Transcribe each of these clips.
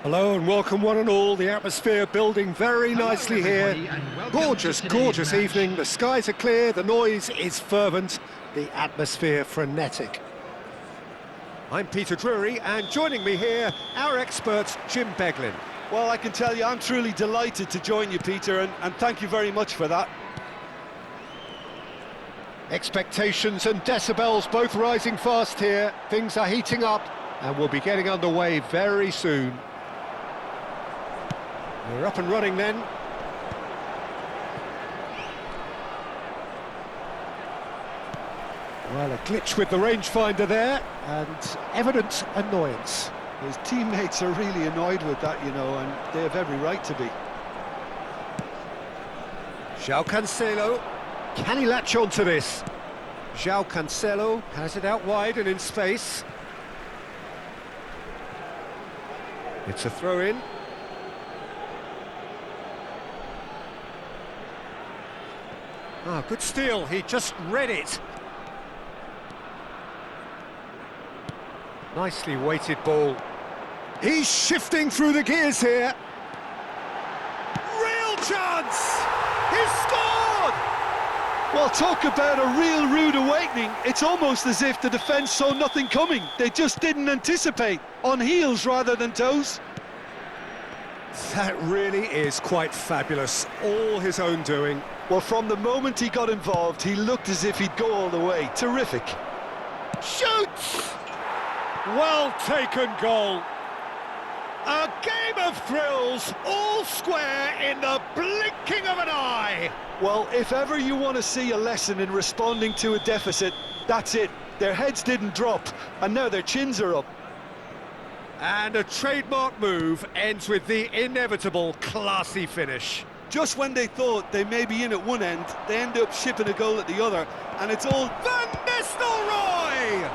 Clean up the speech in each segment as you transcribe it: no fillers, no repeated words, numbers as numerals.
Hello and welcome one and all. The atmosphere building very nicely here. Gorgeous, gorgeous evening. The skies are clear, the noise is fervent, the atmosphere frenetic. I'm Peter Drury, and joining me here, our expert, Jim Beglin. Well, I can tell you I'm truly delighted to join you, Peter, and thank you very much for that. Expectations and decibels both rising fast here. Things are heating up, and we'll be getting underway very soon. We're up and running then. Well, a glitch with the rangefinder there, and evident annoyance. His teammates are really annoyed with that, you know, and they have every right to be. João Cancelo, can he latch on to this? João Cancelo has it out wide and in space. It's a throw-in. Ah, good steal, he just read it. Nicely weighted ball. He's shifting through the gears here. Real chance! He's scored! Well, talk about a real rude awakening. It's almost as if the defence saw nothing coming. They just didn't anticipate. On heels rather than toes. That really is quite fabulous. All his own doing. Well, from the moment he got involved, he looked as if he'd go all the way. Terrific. Shoots! Well taken goal. A game of thrills, all square in the blinking of an eye. Well, if ever you want to see a lesson in responding to a deficit, that's it. Their heads didn't drop, and now their chins are up. And a trademark move ends with the inevitable classy finish. Just when they thought they may be in at one end, they end up shipping a goal at the other, and it's all Van Nistelrooy!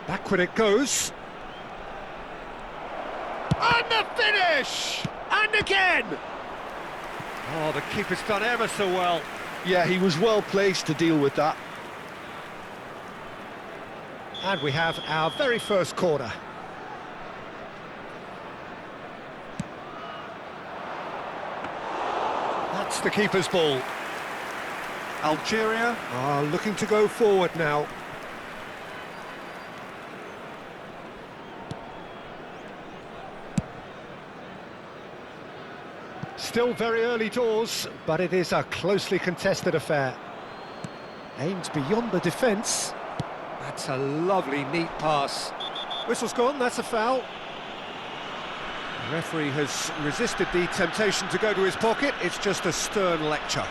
Backward it goes. And the finish! And again! Oh, the keeper's done ever so well. Yeah, he was well placed to deal with that. And we have our very first corner. That's the keeper's ball. Algeria are looking to go forward now. Still very early doors, but it is a closely contested affair. Aimed beyond the defence. That's a lovely, neat pass. Whistle's gone, that's a foul. The referee has resisted the temptation to go to his pocket. It's just a stern lecture.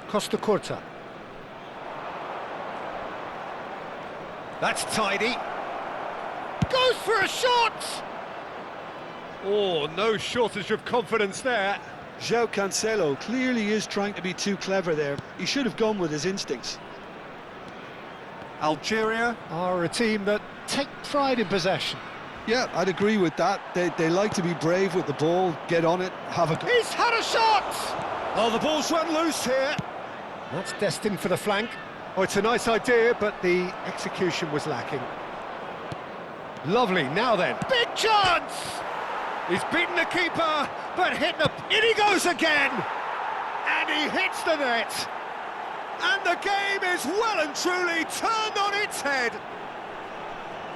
Costa Curta. That's tidy. Goes for a shot! Oh, no shortage of confidence there. João Cancelo clearly is trying to be too clever there. He should have gone with his instincts. Algeria are a team that take pride in possession. Yeah, I'd agree with that. They like to be brave with the ball, get on it, have a go. He's had a shot! Oh, the ball's run loose here. That's destined for the flank. Oh, it's a nice idea, but the execution was lacking. Lovely, now then. Big chance! He's beaten the keeper, but hit the... In he goes again! And he hits the net! And the game is well and truly turned on its head!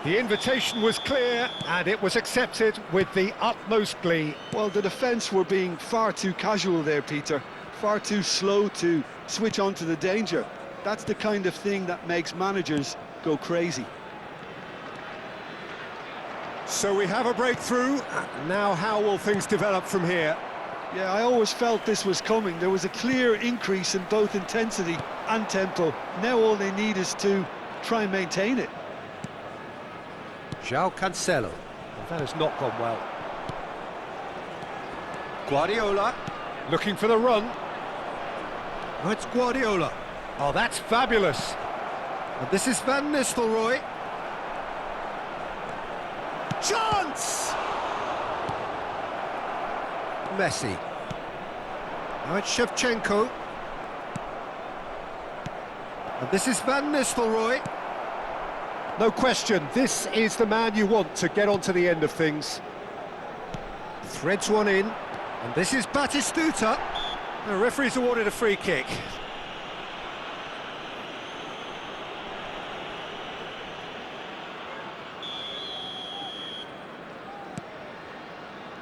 The invitation was clear, and it was accepted with the utmost glee. Well, the defence were being far too casual there, Peter. Far too slow to switch on to the danger. That's the kind of thing that makes managers go crazy. So we have a breakthrough. Now how will things develop from here? Yeah, I always felt this was coming. There was a clear increase in both intensity and tempo. Now all they need is to try and maintain it. João Cancelo. That has not gone well. Guardiola looking for the run. That's Guardiola. Oh, that's fabulous. And this is Van Nistelrooy. Chance! Messi. Now it's Shevchenko. And this is Van Nistelrooy. No question, this is the man you want to get onto the end of things. Threads one in, and this is Batistuta. The referee's awarded a free kick.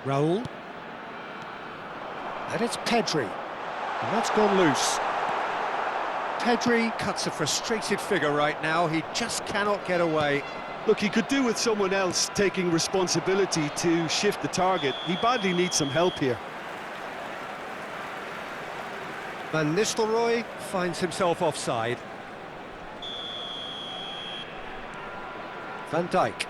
Raul. And it's Pedri. And that's gone loose. Pedri cuts a frustrated figure right now. He just cannot get away. Look, he could do with someone else taking responsibility to shift the target. He badly needs some help here. Van Nistelrooy finds himself offside. Van Dijk.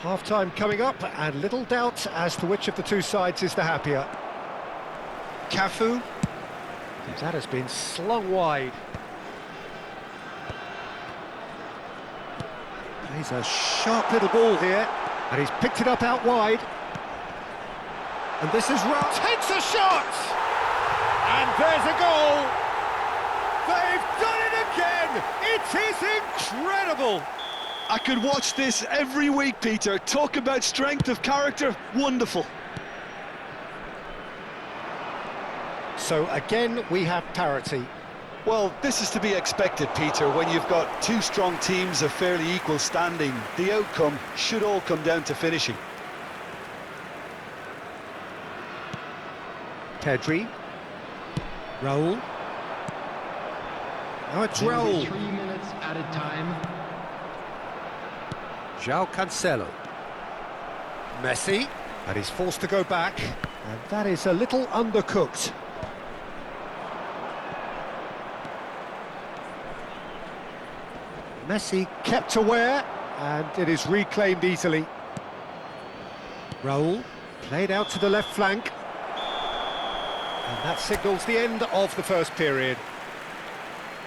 Half-time coming up, and little doubt as to which of the two sides is the happier. Cafu. That has been slung wide. Plays a sharp little ball here, and he's picked it up out wide. And this is Raul. Takes a shot! And there's a goal! They've done it again! It is incredible! I could watch this every week, Peter. Talk about strength of character, wonderful. So again, we have parity. Well, this is to be expected, Peter, when you've got two strong teams of fairly equal standing. The outcome should all come down to finishing. Pedri. Raul. Now it's Raul. 3 minutes added time. João Cancelo. Messi. And he's forced to go back. And that is a little undercooked. Messi kept aware, and it is reclaimed easily. Raul played out to the left flank. And that signals the end of the first period.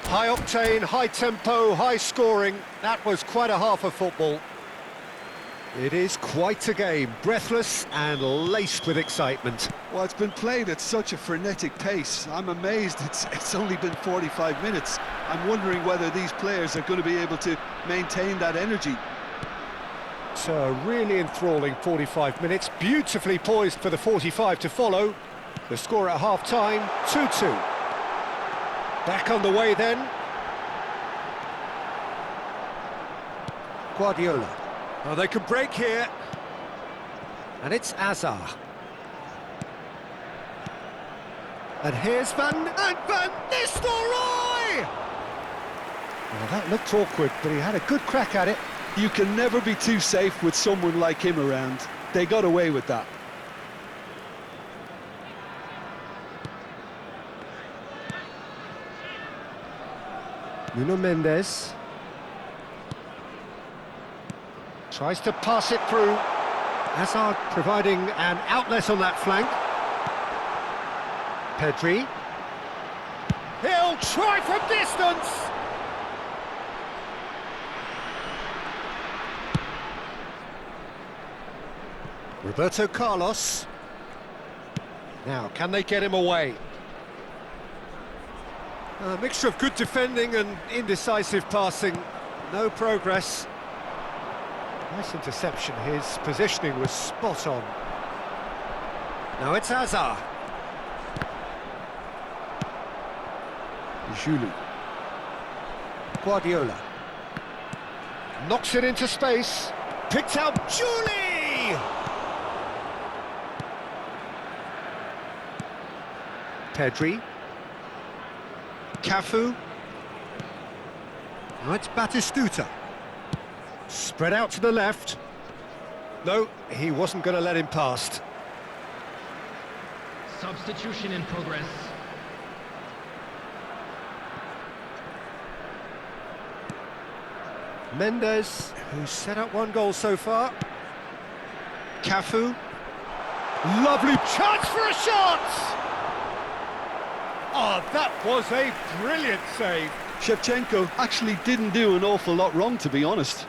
High octane, high tempo, high scoring. That was quite a half of football. It is quite a game, breathless and laced with excitement. Well, it's been played at such a frenetic pace. I'm amazed it's only been 45 minutes. I'm wondering whether these players are going to be able to maintain that energy. So a really enthralling 45 minutes, beautifully poised for the 45 to follow. The score at half-time, 2-2. Back on the way then. Guardiola. Oh, they can break here. And it's Azar. And here's Van Nistelrooy! Well, that looked awkward, but he had a good crack at it. You can never be too safe with someone like him around. They got away with that. Nuno Mendes. Tries to pass it through. Hazard providing an outlet on that flank. Pedri. He'll try from distance! Roberto Carlos. Now, can they get him away? A mixture of good defending and indecisive passing. No progress. Nice interception. His positioning was spot on. Now it's Hazard. Giroud. Guardiola. Knocks it into space. Picked out Juli! Pedri. Cafu. Now it's Batistuta. Spread out to the left. No, he wasn't going to let him past. Substitution in progress. Mendes, who's set up one goal so far. Cafu. Lovely chance for a shot! Oh, that was a brilliant save. Shevchenko actually didn't do an awful lot wrong, to be honest.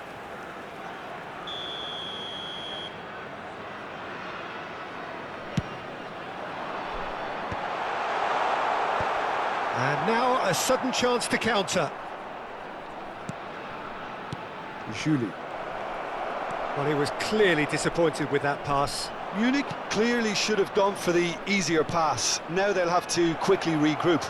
Now a sudden chance to counter. Julie. Well, he was clearly disappointed with that pass. Munich clearly should have gone for the easier pass. Now they'll have to quickly regroup.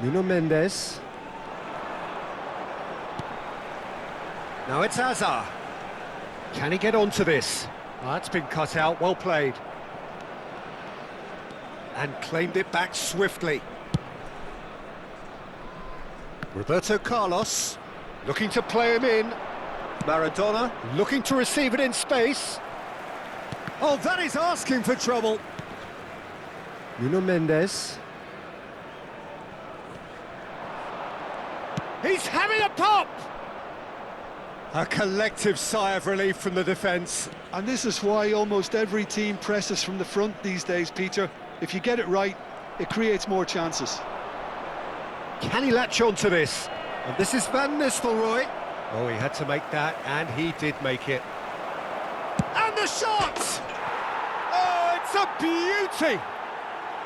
Nuno Mendes. Now it's Hazard. Can he get onto this? Oh, that's been cut out, well played. And claimed it back swiftly. Roberto Carlos, looking to play him in. Maradona, looking to receive it in space. Oh, that is asking for trouble. Nuno Mendes. He's having a pop! A collective sigh of relief from the defence. And this is why almost every team presses from the front these days, Peter. If you get it right, it creates more chances. Can he latch on to this? And this is Van Nistelrooy. Oh, he had to make that, and he did make it. And the shot! Oh, it's a beauty!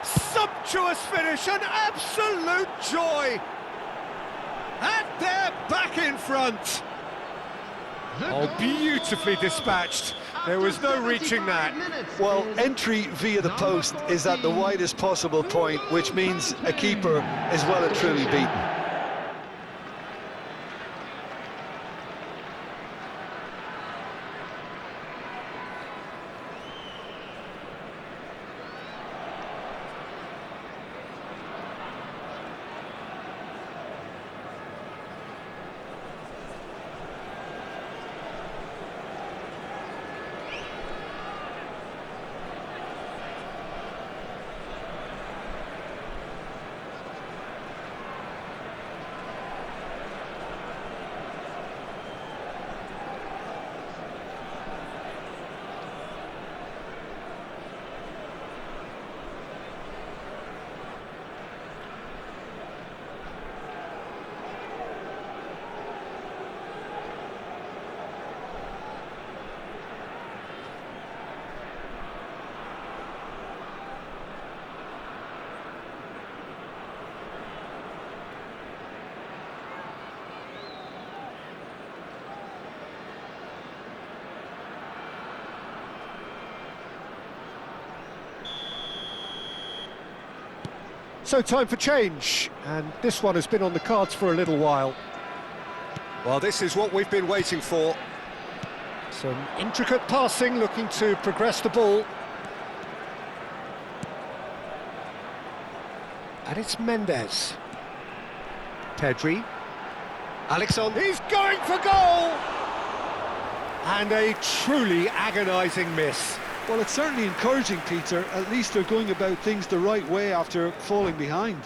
Sumptuous finish, an absolute joy! And they're back in front. Oh, beautifully dispatched. There was no reaching that. Well, entry via the post is at the widest possible point, which means a keeper is well and truly beaten. So time for change, and this one has been on the cards for a little while. Well, this is what we've been waiting for. Some intricate passing, looking to progress the ball. And it's Mendes. Pedri. Alexander. He's going for goal! And a truly agonising miss. Well, it's certainly encouraging, Peter. At least they're going about things the right way after falling behind.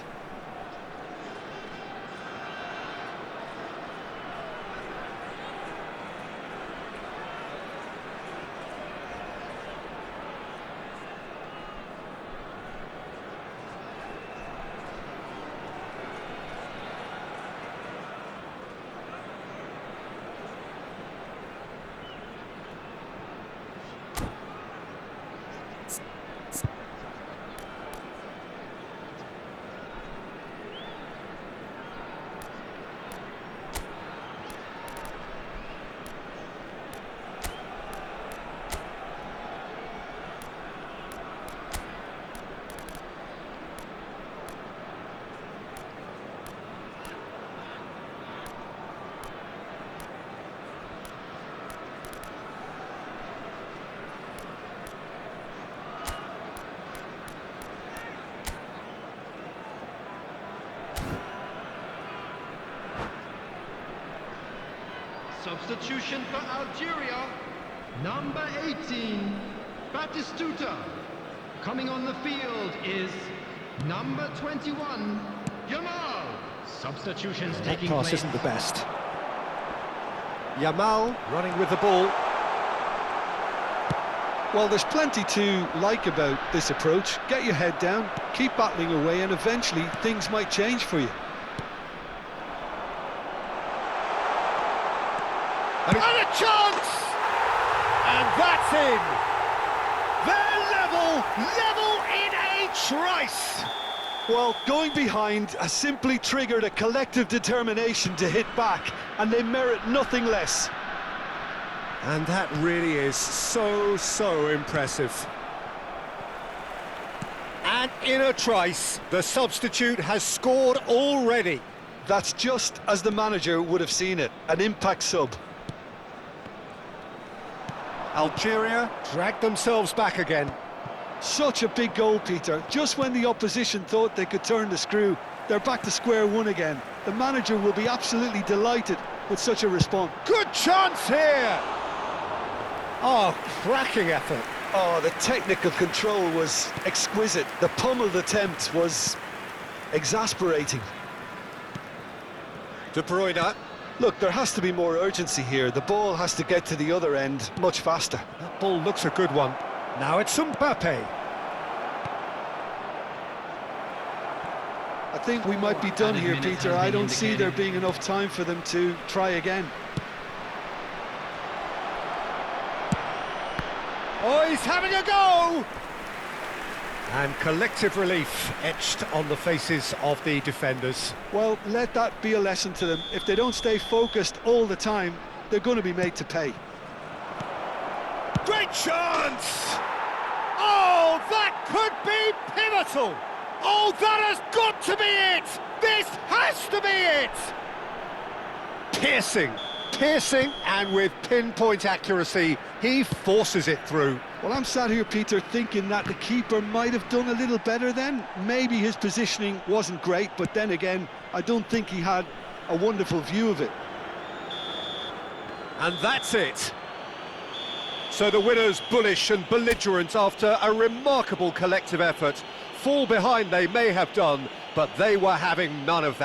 Substitution for Algeria, number 18, Batistuta. Coming on the field is number 21, Yamal. Substitutions That taking pass place. isn't the best. Yamal running with the ball. Well, there's plenty to like about this approach. Get your head down, keep battling away, and eventually things might change for you. it's in! They're level in a trice! Well, going behind has simply triggered a collective determination to hit back, and they merit nothing less. And that really is so impressive. And in a trice, the substitute has scored already. That's just as the manager would have seen it, an impact sub. Algeria dragged themselves back again. Such a big goal, Peter. Just when the opposition thought they could turn the screw, they're back to square one again. The manager will be absolutely delighted with such a response. Good chance here! Oh, cracking effort. Oh, the technical control was exquisite. The pummeled attempt was exasperating. De Bruyne. Look, there has to be more urgency here. The ball has to get to the other end much faster. That ball looks a good one. Now it's Mbappe. I think we might be done Added here, minutes Peter. has I been don't see there indicated. being enough time for them to try again. Oh, he's having a go! And collective relief etched on the faces of the defenders. Well, let that be a lesson to them. If they don't stay focused all the time, they're going to be made to pay. Great chance! Oh, that could be pivotal! Oh, that has got to be it! This has to be it! Piercing, and with pinpoint accuracy, he forces it through. Well, I'm sat here, Peter, thinking that the keeper might have done a little better then. Maybe his positioning wasn't great, but then again, I don't think he had a wonderful view of it. And that's it. So the winners, bullish and belligerent after a remarkable collective effort. Fall behind they may have done, but they were having none of that.